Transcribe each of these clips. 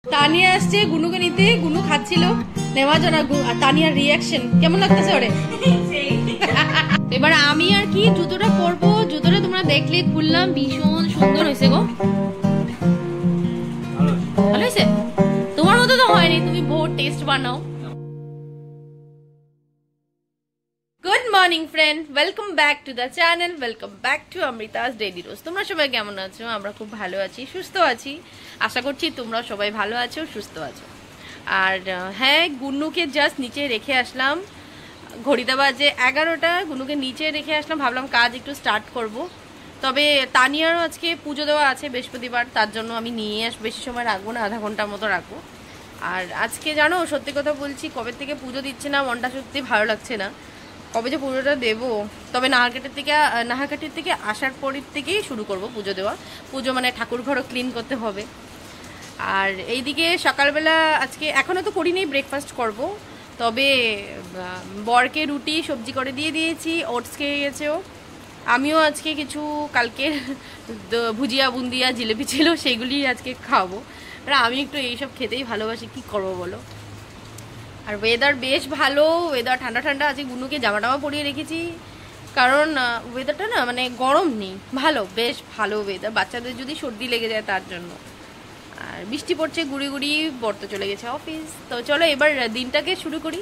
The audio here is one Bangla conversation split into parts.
তানিয়া আসছে গুনুকে নিতে, গুনু খাচ্ছিল নেওয়ার জন্য। আর তানিয়ার রিয়াকশন কেমন লাগতেছে ওরে? এবার আমি আর কি জুতোটা পরবো। জুতোটা তোমরা দেখলে খুললাম, ভীষণ সুন্দর হয়েছে গো। ভালো হয়েছে? তোমার মতো তো হয়নি, তুমি বহুত টেস্ট বানাও। Good morning friend, welcome back to the channel, welcome back to Amrita's daily রোজ। তোমরা সবাই কেমন আছো? আমরা খুব ভালো আছি, সুস্থ আছি। আশা করছি তোমরা সবাই ভালো আছো, সুস্থ আছো। আর হ্যাঁ, গুন্নুকে জাস্ট নিচে রেখে আসলাম। ঘড়িতে বাজে 11টা। গুন্নুকে নিচে রেখে আসলাম, ভাবলাম কাজ একটু স্টার্ট করব। তবে তানিয়ারও আজকে পুজো দেওয়া আছে বৃহস্পতিবার, তার জন্য আমি নিয়ে আসবো। বেশি সময় রাখবো না, আধা ঘন্টার মতো রাখবো। আর আজকে জানো, সত্যি কথা বলছি, কবে থেকে পুজো দিচ্ছে না, মনটা সত্যি ভালো লাগছে না। কবে যে পুজোটা দেবো। তবে নাহারকাটির থেকে আসার পরের থেকেই শুরু করব পুজো দেওয়া। পুজো মানে ঠাকুর ঘরও ক্লিন করতে হবে। আর এইদিকে সকালবেলা আজকে এখনও তো করিনি, ব্রেকফাস্ট করব। তবে বরকে রুটি সবজি করে দিয়ে দিয়েছি, ওটস খেয়ে গেছেও। আমিও আজকে কিছু কালকে ভুজিয়া বুন্দিয়া জিলেপি ছিল, সেইগুলি আজকে খাবো। আর আমি একটু এইসব খেতেই ভালোবাসি, কি করবো বলো। আর ওয়েদার বেশ ভালো, ওয়েদার ঠান্ডা ঠান্ডা আছে। গুনুকে জামা টামা পরিয়ে রেখেছি, কারণ ওয়েদারটা না মানে গরম নেই, ভালো, বেশ ভালো ওয়েদার। বাচ্চাদের যদি সর্দি লেগে যায় তার জন্য। আর বৃষ্টি পড়ছে গুড়ি গুড়ি, বর তো চলে গেছে অফিস। তো চলো এবার দিনটাকে শুরু করি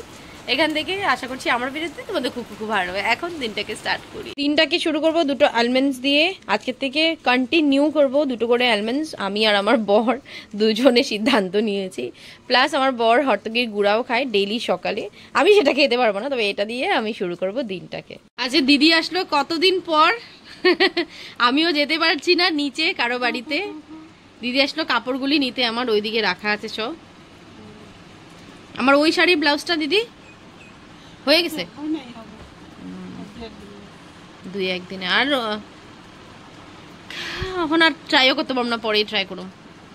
এখান থেকে। আশা করছি আমার বিরুদ্ধে তোমাদের খুব খুব ভালো হবে। এখন দিনটাকে স্টার্ট করি। দিনটাকে শুরু করব দুটো আলমন্ডস দিয়ে। আজকের থেকে কন্টিনিউ করব দুটো করে আলমন্ডস। আমি আর আমার বর দুজনে সিদ্ধান্ত নিয়েছি। প্লাস আমার বর হরতকির গুঁড়াও খায় ডেইলি সকালে। আমি সেটা খেতে পারবো না, তবে এটা দিয়ে আমি শুরু করব দিনটাকে। আজকে দিদি আসলো কতদিন পর। আমিও যেতে পারছি না নিচে কারো বাড়িতে। দিদি আসলো কাপড়গুলি নিতে, আমার ওইদিকে রাখা আছে সব। আমার ওই শাড়ির ব্লাউজটা দিদি হয়ে গেছে দুই একদিনে। আর এখন আর ট্রাইও করতে পারবো না, পরেই ট্রাই করুম,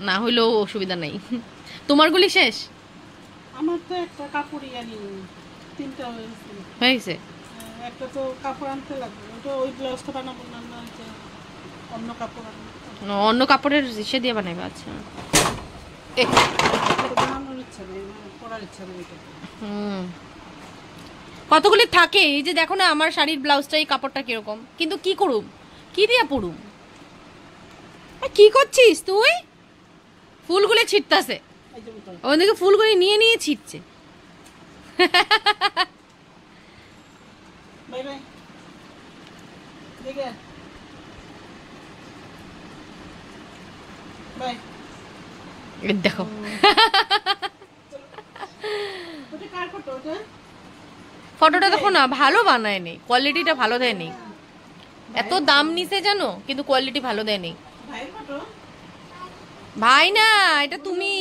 না হইলেও অসুবিধা নাই। তোমারগুলি শেষ? আমার তো একটা কাপড়ই আনি, তিনটা হয়ে গেছে। একটা তো কাপড় আনতে লাগবে, ওটা ওই ব্লাউজটা বানাবো না, অন্য কাপড় আনবো। অন্য কাপড়ের সে দিয়ে বানাবে? আচ্ছা, বানানোর ইচ্ছা নেই, পরার ইচ্ছা নেই। কতগুলি থাকে। এই যে দেখো না আমার শাড়ির ব্লাউজটা, এই কাপড়টা কিরকম, কিন্তু কি করুম, কি দিয়ে পড়ুম। কি করছিস তুই? ফুলগুলি ছিটতাছে, ওদিকে ফুলগুলি নিয়ে নিয়ে ছিটছে। বাই বাই, দেখে বাই। দেখো ফটোটা দেখো না, ভালো বানায়নি, কোয়ালিটিটা ভালো দেয়নি। এত দাম নিছে জানো, কিন্তু কোয়ালিটি ভালো দেয়নি। ভাই না, এটা তুমি।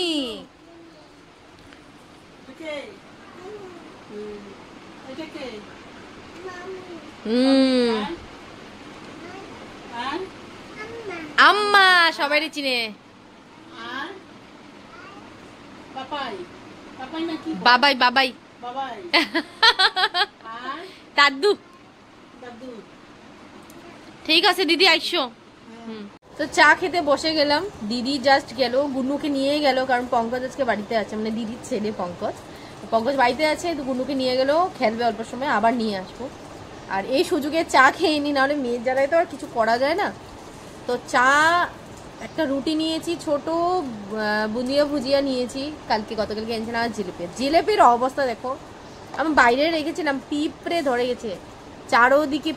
আম্মা সবাই চিনে। বাবাই বাবাই দাদু। ঠিক আছে দিদি আইসো। তো চা খেতে বসে গেলাম। দিদি জাস্ট গেল, গুন্নুকে নিয়ে গেল, কারণ পঙ্কজ আজকে বাড়িতে আছে, মানে দিদির ছেলে পঙ্কজ বাড়িতে আছে। তো গুন্নুকে নিয়ে গেল, খেলবে অল্প সময়, আবার নিয়ে আসবো। আর এই সুযোগে চা খেয়ে নি, নাহলে মেয়ের জ্বালায় তো আর কিছু করা যায় না। তো চা, একটা রুটি নিয়েছি ছোট, বুন্দিয়া ভুজিয়া নিয়েছি গতকালকে এনেছি না। জিলেপির অবস্থা দেখো, আমি বাইরে রেখেছিলাম, পিঁপড়ে ধরে গেছে চারোদিকে।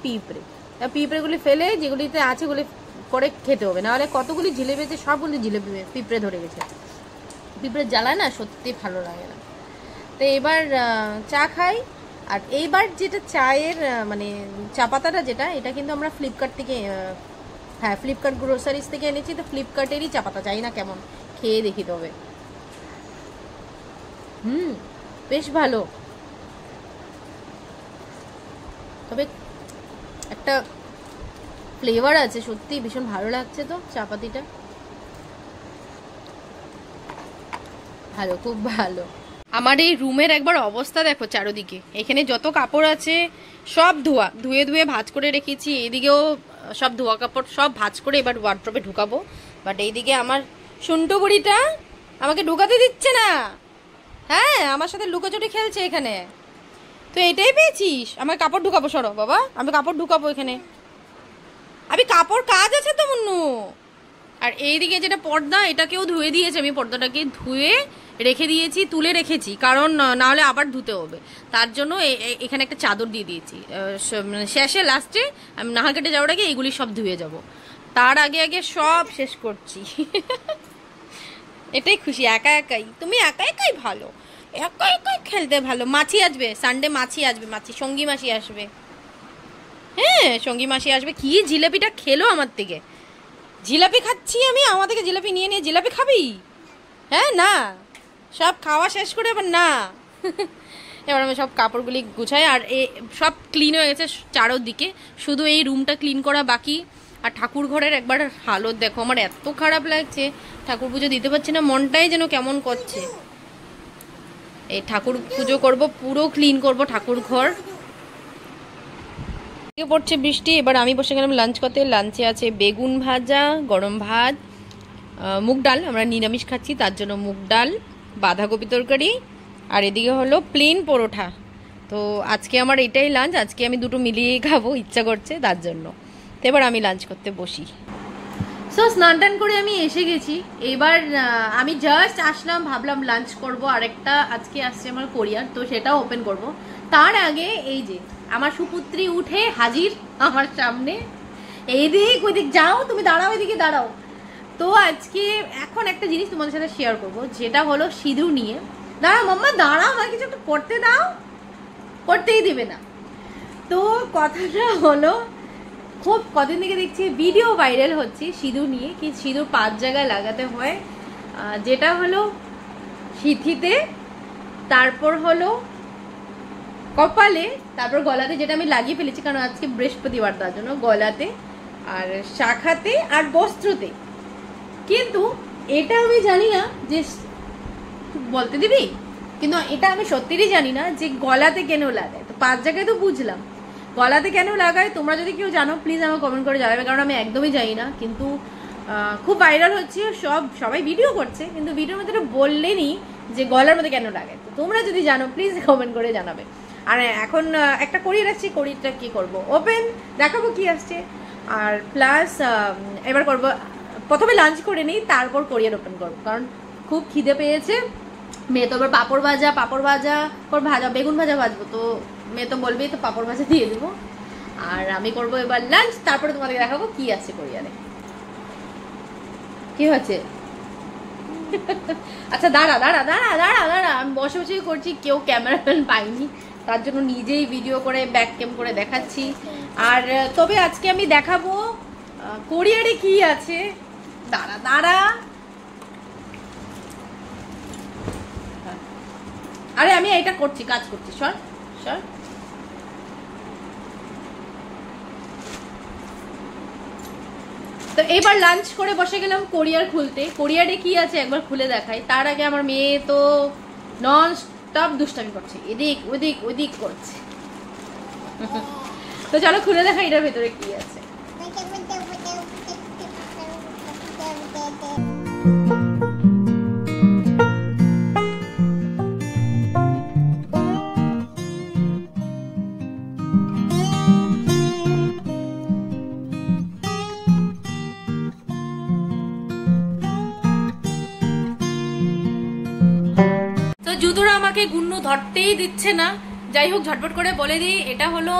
পিঁপড়েগুলি ফেলে, যেগুলিতে আছে ওগুলি করে খেতে হবে, নাহলে কতগুলি জিলেপি আছে সবগুলি জিলেপি পিঁপড়ে ধরে গেছে। পিঁপড়ে জ্বালায় না, সত্যি ভালো লাগে না। তো এবার চা খাই। আর এইবার যেটা চায়ের মানে চা পাতাটা যেটা, এটা কিন্তু আমরা ফ্লিপকার্ট থেকে, হ্যাঁ ফ্লিপকার্ট গ্রোসারিজ থেকে এনেছি। তো ফ্লিপকার্টেরই চা পাতা, চাই না কেমন, খেয়ে দেখি তবে। বেশ ভালো, তবে একটা ফ্লেভার আছে, সত্যি ভীষণ ভালো লাগছে। তো চাপাতিটা ভালো, খুব ভালো। আমার এই রুমের একবার অবস্থা দেখো চারোদিকে। এখানে যত কাপড় আছে সব ধুয়ে ধুয়ে ভাঁজ করে রেখেছি। এদিকেও সব ধোয়া কাপড় সব ভাঁজ করে এবার ওয়ার্ড্রপে ঢুকাবো। বাট এইদিকে আমার সুন্টু বুড়িটা আমাকে ঢুকাতে দিচ্ছে না। হ্যাঁ, আমার সাথে লুকোচুরি খেলছে এখানে। তো এটাই পেয়েছিস? আমার কাপড় ঢুকাবো, সরো বাবা, আমি কাপড় ঢুকাবো এখানে। আমি কাপড় কাজ আছে তো মুন্নু। আর এইদিকে যেটা পর্দা, এটাকেও ধুয়ে দিয়েছি আমি, পর্দাটাকে ধুয়ে রেখে দিয়েছি, তুলে রেখেছি, কারণ না হলে আবার ধুতে হবে। তার জন্য এখানে একটা চাদর দিয়ে দিয়েছি। শেষে লাস্টে আমি নাহা কেটে যাওয়ার আগে এইগুলি সব ধুয়ে যাব, তার আগে আগে সব শেষ করছি। এটাই খুশি, একা একাই। তুমি একা একাই ভালো, একা একাই খেলতে ভালো। মাছি আসবে সানডে, মাছি আসবে, মাছি সঙ্গী মাসি আসবে। হ্যাঁ, সঙ্গী মাসি আসবে। কি জিলাপিটা খেলো আমার থেকে। জিলাপি খাচ্ছি আমি, আমার থেকে জিলাপি নিয়ে নিয়ে জিলাপি খাবি? হ্যাঁ, না, সব খাওয়া শেষ করে আবার না। এবার আমি সব কাপড়গুলি গুছাই। আর সব ক্লিন হয়ে গেছে চারোদিকে, শুধু এই রুমটা ক্লিন করা বাকি। আর ঠাকুর ঘরের একবার হালত দেখো, আমার এত খারাপ লাগছে। ঠাকুর পুজো দিতে পারছি না, মনটাই যেন কেমন করছে। এই ঠাকুর পুজো করব, পুরো ক্লিন করব ঠাকুর ঘর। পড়ছে বৃষ্টি। এবার আমি বসে গেলাম লাঞ্চ করতে। লাঞ্চে আছে বেগুন ভাজা, গরম ভাত, মুগ ডাল, আমরা নিরামিষ খাচ্ছি তার জন্য মুগ ডাল, বাঁধাকপি তরকারি, আর এদিকে হলো প্লেন পরোটা। তো আজকে আমার এটাই লাঞ্চ। আজকে আমি দুটো মিলিয়ে খাবো, ইচ্ছা করছে তার জন্য। তো এবার আমি লাঞ্চ করতে বসি। সো স্নান টান করে আমি এসে গেছি। এবার আমি জাস্ট আসলাম, ভাবলাম লাঞ্চ করব। আরেকটা আজকে আসছে আমার কোরিয়ার, তো সেটাও ওপেন করব। তার আগে এই যে আমার সুপুত্রী উঠে হাজির আমার সামনে। এইদিক ওইদিক যাও, তুমি দাঁড়াও, এদিকে দাঁড়াও। তো আজকে এখন একটা জিনিস তোমাদের সাথে শেয়ার করব, যেটা হলো সিঁদুর নিয়ে। দাঁড়াও মাম্মা, দাঁড়াও, আমার কিছু একটা করতে দাও। করতেই দিবে না। তো কথাটা হলো, খুব কদিন থেকে দেখছি ভিডিও ভাইরাল হচ্ছে সিঁদুর নিয়ে, কি সিঁদুর 5 জায়গায় লাগাতে হয়। যেটা হলো সিঁথিতে, তারপর হলো কপালে, তারপর গলাতে, যেটা আমি লাগিয়ে ফেলেছি কারণ আজকে বৃহস্পতিবার, তার জন্য গলাতে, আর শাখাতে, আর বস্ত্রতে। কিন্তু এটা আমি জানি না যে, বলতে দিবি, কিন্তু এটা আমি সত্যিই জানি না যে গলাতে কেন লাগায়। তো 5 জায়গায় তো বুঝলাম, গলাতে কেন লাগায় তোমরা যদি কেউ জানো প্লিজ আমাকে কমেন্ট করে জানাবে, কারণ আমি একদমই জানি না। কিন্তু খুব ভাইরাল হচ্ছে, সবাই ভিডিও করছে, কিন্তু ভিডিওর মধ্যে বললেনি যে গলার মধ্যে কেন লাগায়। তো তোমরা যদি জানো প্লিজ কমেন্ট করে জানাবে। আর এখন একটা কোরিয়ার আসছে, কোরিয়ারটা কি করব, ওপেন দেখাবো কি আসছে। আর প্লাস এবার করব, প্রথমে লাঞ্চ করে নিই, তারপর কোরিয়ার ওপেন করবো, কারণ খুব খিদে পেয়েছে। মেয়ে তো এবার পাঁপড় ভাজা বেগুন ভাজা ভাজবো, তো মেয়ে তো বলবেই, তো পাঁপড় ভাজা দিয়ে দেবো। আর আমি করবো এবার লাঞ্চ, তারপরে তোমাদেরকে দেখাবো কি আছে কোরিয়ারে। কি হচ্ছে? আচ্ছা দাঁড়া, আমি বসে বসে করছি, কেউ ক্যামেরাম্যান পাইনি, তার জন্য নিজেই ভিডিও করে ব্যাক ক্যাম করে দেখাচ্ছি। আর তবে আজকে আমি দেখাবো কোরিয়ারে কি আছে। দাঁড়া, আরে আমি এটা করছি, কাজ করছি, সর। তো এবার লাঞ্চ করে বসে গেলাম কোরিয়ার খুলতে। কোরিয়ারে কি আছে একবার খুলে দেখাই। তার আগে আমার মেয়ে তো নন স্টপ দুষ্টামি করছে, এদিক ওদিক করছে। তো চলো খুলে দেখাই এটার ভেতরে কি আছে। জুতোটা আমাকে গুন্নু ধরতেই দিচ্ছে না। যাই হোক, ঝটপট করে বলে দিই, এটা হলো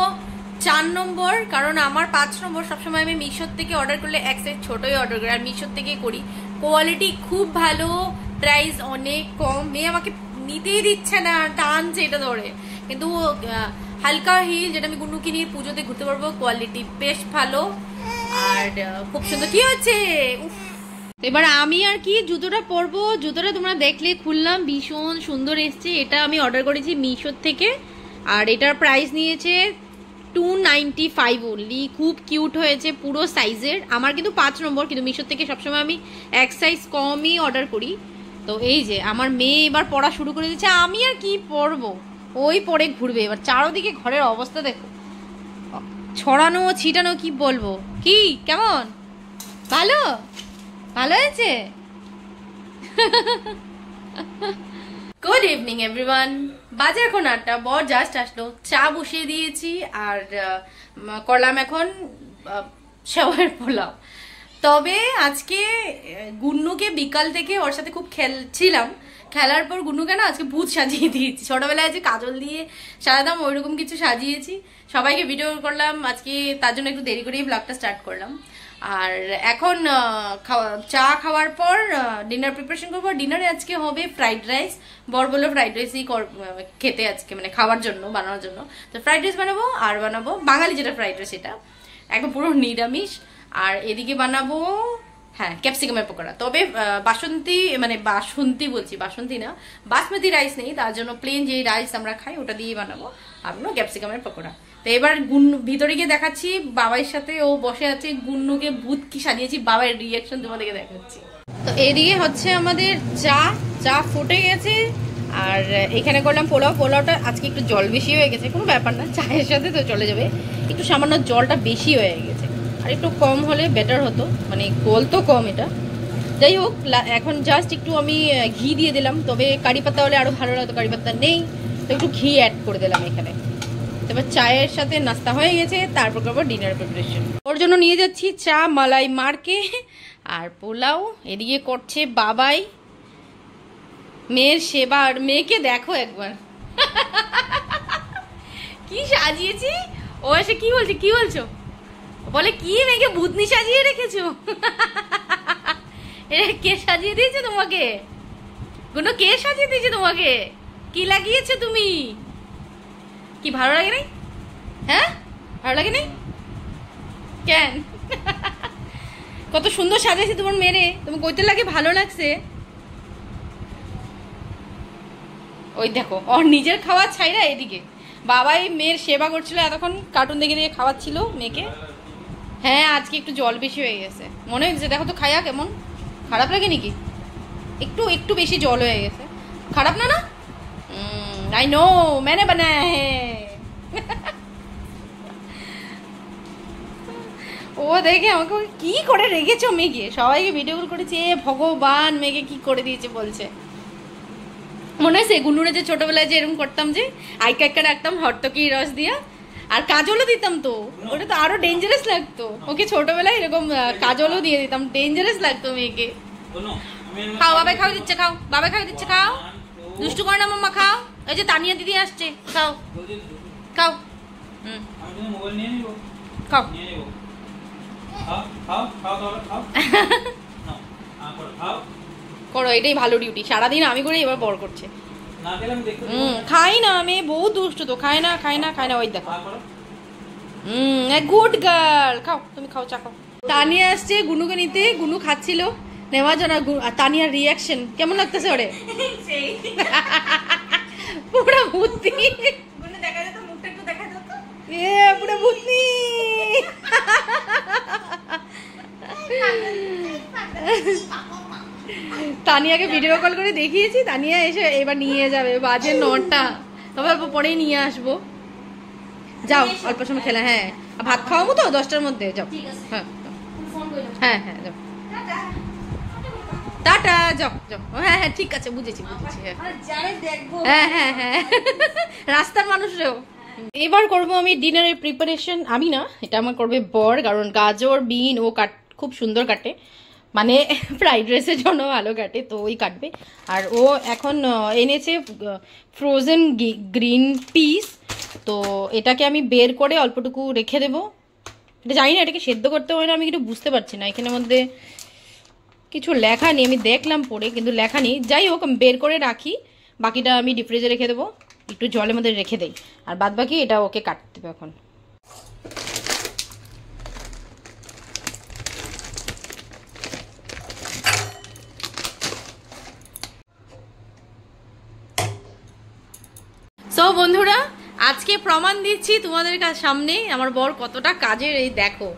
4 নম্বর, কারণ আমার 5 নম্বর সবসময় আমি মিশোর থেকে অর্ডার করলে এক সাইজ ছোটই অর্ডার করি, আর মিশোর থেকেই করি। কোয়ালিটি খুব ভালো, প্রাইস অনেক কম। মেয়ে আমাকে নিতেই দিচ্ছে না, টানছে এটা ধরে। কিন্তু হালকা হিল, যেটা আমি গুন্নুকে নিয়ে পুজোতে ঘুরতে পারবো, কোয়ালিটি বেশ ভালো আর খুব সুন্দর। কি হচ্ছে? এবার আমি আর কি জুতোটা পরবো। জুতোটা তোমরা দেখলে খুললাম, ভীষণ সুন্দর এসছে। এটা আমি অর্ডার করেছি মিশোর থেকে, আর এটার প্রাইস নিয়েছে 295 অনলি। খুব কিউট হয়েছে, পুরো সাইজের। আমার কিন্তু 5 নম্বর, কিন্তু মিশোর থেকে সবসময় আমি এক সাইজ কমই অর্ডার করি। তো এই যে আমার মেয়ে এবার পড়া শুরু করে দিচ্ছে। আমি আর কি পরবো, ওই পরে ঘুরবে। এবার চারোদিকে ঘরের অবস্থা দেখো, ছড়ানো ছিটানো, কি বলবো। কি কেমন? ভালো হয়েছে? Good evening everyone. বাজে এখন 8টা, বর জাস্ট আসলো, চা বসিয়ে দিয়েছি আর করলাম এখন সেওয়ার পোলাও। তবে আজকে গুন্নুকে বিকাল থেকে ওর সাথে খুব খেলছিলাম, খেলার পর গুন্নুকে না আজকে ভূত সাজিয়ে দিয়েছি। ছোটবেলায় যে কাজল দিয়ে সাজাতাম ওইরকম কিছু সাজিয়েছি, সবাইকে ভিডিও করলাম আজকে, তার জন্য একটু দেরি করেই ব্লগটা স্টার্ট করলাম। আর এখন চা খাওয়ার পর ডিনার প্রিপারেশন করবো। ডিনারে আজকে হবে ফ্রাইড রাইস। বর বললো ফ্রাইড রাইসই খেতে আজকে, মানে খাওয়ার জন্য, বানানোর জন্য। তো ফ্রাইড রাইস বানাবো, আর বানাবো বাঙালি যেটা ফ্রাইড রাইস, সেটা একদম পুরো নিরামিষ। আর এদিকে বানাবো হ্যাঁ ক্যাপসিকামের পকোড়া। তবে বাসন্তী বলছি, বাসন্তী না, বাসমতি রাইস নেই, তার জন্য প্লেন যে রাইস আমরা খাই ওটা দিয়ে বানাবো আমরা ক্যাপসিকামের পকোড়া। তো এবার ভিতরে গিয়ে দেখাচ্ছি বাবার সাথে, ও বসে আছে, গুন্নুকে ভূত কি সাজিয়েছি, বাবার রিয়াকশন তোমাদেরকে দেখাচ্ছি। তো এদিকে হচ্ছে আমাদের চা ফুটে গেছে, আর এখানে করলাম পোলাওটা আজকে একটু জল বেশি হয়ে গেছে, কোনো ব্যাপার না, চায়ের সাথে তো চলে যাবে। একটু সামান্য জলটা বেশি হয়ে গেছে, আর একটু কম হলে বেটার হতো, মানে গোল তো কম এটা। যাই হোক, এখন জাস্ট একটু আমি ঘি দিয়ে দিলাম, তবে কারি পাতা হলে আরো ভালো লাগতো, কারি পাতা নেই, তো একটু ঘি অ্যাড করে দিলাম এখানে। তারপর চায়ের সাথে নাস্তা হয়ে গেছে, তারপর করবো ডিনার প্রিপারেশন। ওর জন্য নিয়ে যাচ্ছি চা, মালাই মারকে আর পোলাও। এদিকে করছে বাবাই মেয়ের সেবা। আর মেয়েকে দেখো একবার কি সাজিয়েছি। ও এসে কি বলছো বলে, কি মেয়েকে ভূতনি সাজিয়ে রেখেছো? কে সাজিয়ে দিয়েছে তোমাকে? কোনো কে সাজিয়ে দিয়েছে তোমাকে? কি লাগিয়েছো তুমি? কি ভালো লাগে নাই? হ্যাঁ ভালো লাগে নাই কেন? কত সুন্দর সাজিয়েছে তোমার মেয়ে, তুমি কইতে লাগে ভালো লাগছে। ওই দেখো, ওর নিজের খাওয়া ছাইরা এদিকে বাবাই মেয়ের সেবা করছিল, এতক্ষণ কার্টুন দেখে দেখে খাওয়াচ্ছিল মেয়েকে। হ্যাঁ আজকে একটু জল বেশি হয়ে গেছে মনে হচ্ছে, দেখো তো খাইয়া কেমন, খারাপ লাগে নাকি? একটু বেশি জল হয়ে গেছে, খারাপ না? আই নো, मैंने बनाया है। ও দেখে আমাকে কি করে রেখেছো মেয়েকে, সবাইকে ভিডিও কল করেছে, ভগবান মেয়েকে কি করে দিয়েছে বলছে। মনে হয়েছে গুনুরে যে ছোটবেলায় যে এরকম করতাম, যে আইকা রাখতাম হরতকি রস দিয়া, আর কাজলও দিতাম, তো ওটা তো আরো ডেঞ্জারাস লাগতো। ওকে ছোটবেলায় এরকম কাজলও দিয়ে দিতাম, ডেঞ্জারাস লাগতো মেয়েকে। খাও বাবাই খাওয়া দিচ্ছে, খাও বাবাই খাওয়া দিচ্ছে, খাও, দুষ্টু করে না মাম্মা, খাও। এই যে তানিয়া দিদি আসছে, খাও খাও, খাও করো, এটাই ভালো ডিউটি। সারাদিন আমি করে, এবার বড় করছে। খাই না আমি, বহুত দুষ্ট তো, খায় না। ওই দেখো, গুড গার্ল, খাও তুমি, খাও চা খাও। তানিয়া আসছে গুনুকে নিতে, গুনু খাচ্ছিল নেওয়ার জন্য। তানিয়ার রিয়াকশন কেমন লাগতেছে ওরে? পুরো ভূতনি, পুরো ভূতনি। তানিয়াকে ভিডিও কল করে দেখিয়েছি, তানিয়া এসে এবার নিয়ে যাবে, বাজে 9টা, তবে অল্প পরেই নিয়ে আসবো। যাও অল্প সময় খেলা, হ্যাঁ ভাত খাওয়াবো তো 10টার মধ্যে, যাও। হ্যাঁ যাও, টাটা, যাও। হ্যাঁ ঠিক আছে, বুঝেছি। হ্যাঁ রাস্তার মানুষরেও। এবার করবো আমি ডিনারের প্রিপারেশন। আমি না, এটা আমার করবে বর, কারণ গাজর বিন ও খুব সুন্দর কাটে, মানে ফ্রাইড রাইসের জন্য ভালো কাটে, তো ওই কাটবে। আর ও এখন এনেছে ফ্রোজেন গ্রিন পিস, তো এটাকে আমি বের করে অল্পটুকু রেখে দেবো। এটা জানি না এটাকে সেদ্ধ করতে হয় না, আমি কিছু বুঝতে পারছি না, এখানের মধ্যে কিছু লেখা নেই, আমি দেখলাম পরে কিন্তু লেখা নেই। যাই হোক, আমি বের করে রাখি, বাকিটা আমি ডিপ ফ্রিজে রেখে দেবো, একটু জলের মধ্যে রেখে দেই, আর বাদ বাকি এটা ওকে কাটতে দেবো এখন। সো বন্ধুরা, আজকে প্রমাণ দিচ্ছি তোমাদের সামনে আমার বর কতটা কাজের। এই দেখো,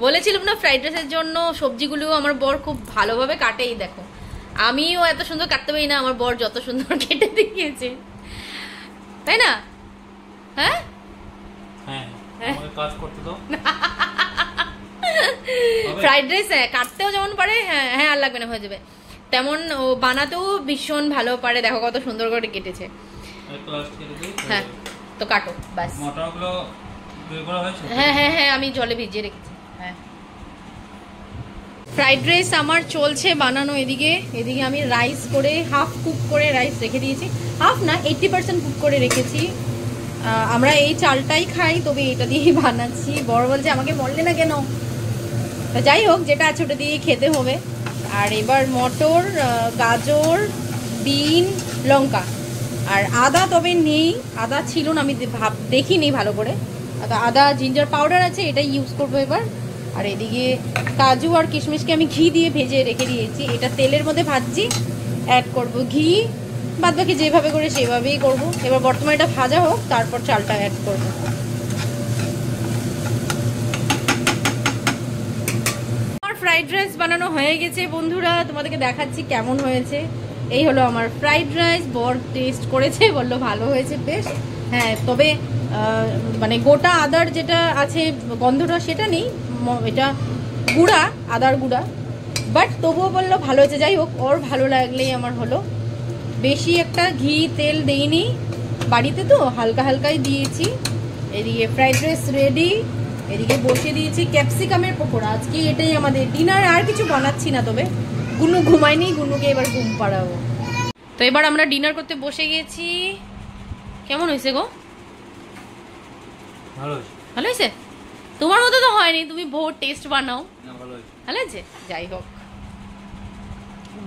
বলেছিলাম না ফ্রাইড রাইসের জন্য সবজিগুলো আমার বর খুব ভালোভাবে কাটে। এই দেখো, আমিও এত সুন্দর কাটতে পারি না, আমার বর যত সুন্দর কেটে দিয়েছে, তাই না? হ্যাঁ ফ্রাইড রাইস কাটতেও যেমন পারে, হ্যাঁ আর লাগবে না, হয়ে যাবে। তেমন ও বানাতেও ভীষণ ভালো পারে। দেখো কত সুন্দর করে কেটেছে। হ্যাঁ তো কাটো বাস। হ্যাঁ হ্যাঁ হ্যাঁ আমি জলে ভিজিয়ে রেখেছি। হ্যাঁ ফ্রাইড রাইস আমার চলছে বানানো। এদিকে আমি রাইস করে হাফ কুক করে রাইস রেখে দিয়েছি। হাফ না 80% কুক করে রেখেছি। আমরা এই চালটাই খাই, তবে এটা দিয়েই বানাচ্ছি। বড় বলছে আমাকে বললে না কেন, যাই হোক যেটা আছে ওটা দিয়ে খেতে হবে। আর এবার মটর, গাজর, বিন, লঙ্কা আর আদা তবে নেই, আদা ছিল না, আমি দেখিনি ভালো করে। আদা জিঞ্জার পাউডার আছে, এটাই ইউজ করবো এবার। আর এদিকে কাজু আর কিশমিশকে আমি ঘি দিয়ে ভেজে রেখে দিয়েছি, এটা তেলের মধ্যে ভাজছি, অ্যাড করব ঘি। বাদ বাকি যেভাবে করে সেভাবেই করব। এবার বর্তমানে এটা ভাজা হোক, তারপর চালটা অ্যাড করব। আমার ফ্রাইড রাইস বানানো হয়ে গেছে বন্ধুরা, তোমাদেরকে দেখাচ্ছি কেমন হয়েছে। এই হলো আমার ফ্রাইড রাইস। বর টেস্ট করেছে, বললো ভালো হয়েছে বেশ। হ্যাঁ তবে মানে গোটা আদার যেটা আছে গন্ধটা সেটা নেই, এটা গুঁড়া, আদার গুঁড়া, বাট তবুও বললো ভালো হয়েছে। যাই হোক ওর ভালো লাগলেই আমার হলো। বেশি একটা ঘি তেল দেইনি, বাড়িতে তো হালকা হালকাই দিয়েছি। এদিকে ফ্রাইড রাইস রেডি, এদিকে বসিয়ে দিয়েছি ক্যাপসিকামের পকোড়া। আজকে এটাই আমাদের ডিনার, আর কিছু বানাচ্ছি না। তবে গুনু ঘুমায়নি, গুনুকে এবার ঘুম পাড়াবো। তো এবার আমরা ডিনার করতে বসে গেছি। কেমন হয়েছে গো? ভালো হয়েছে? তোমার মতো তো হয়নি, তুমি বহু টেস্ট বানাও। ভালো হয়েছে? যাই হোক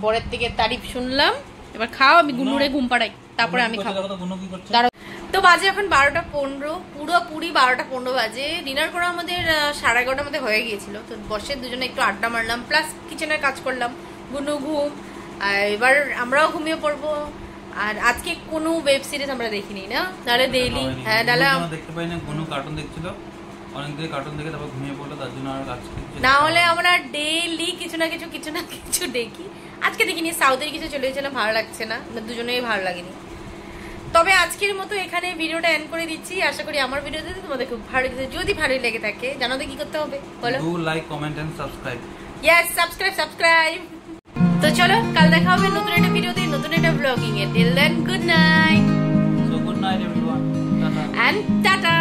বরের থেকে তারিফ শুনলাম, এবার খাও, আমি গুনুরে ঘুম পাড়াই, তারপরে আমি খাবো। তো বাজে এখন 12:15, পুরোপুরি 12:15 বাজে। ডিনার করা আমাদের 11:30 মধ্যে হয়ে গিয়েছিল। তো বসে দুজনে একটু আড্ডা মারলাম, প্লাস কিচেনের কাজ করলাম। গুনু ঘুম, আর এবার আমরাও ঘুমিয়ে পড়বো। আর আজকে কোনো ওয়েব সিরিজ আমরা দেখিনি না, তাহলে ডেইলি। হ্যাঁ ডালা দেখতে পাই না, গুনু কার্টুন দেখছিল, অনেকদিন কার্টুন দেখে তারপর ঘুমিয়ে পড়লো, তার জন্য আর আজকে না হলে আমরা ডেইলি কিছু না কিছু দেখি। আজকে দেখিনি, সাউথের কিছু চলে গেছিলাম, ভালো লাগছে না, দুজনেই ভালো লাগেনি। তবে আজকের মতো এখানে ভিডিওটা এন্ড করে দিচ্ছি। আশা করি আমার ভিডিওতে তোমাদের খুব ভালো লেগেছে। যদি ভালো লেগে থাকে জানাতে কি করতে হবে বলো? Do like, comment and subscribe. Yes, subscribe. তো চলো কাল দেখা হবে নতুন একটা ভিডিওতে, নতুন একটা ব্লগিং এ। Till then good night. So good night everyone, tata and tata.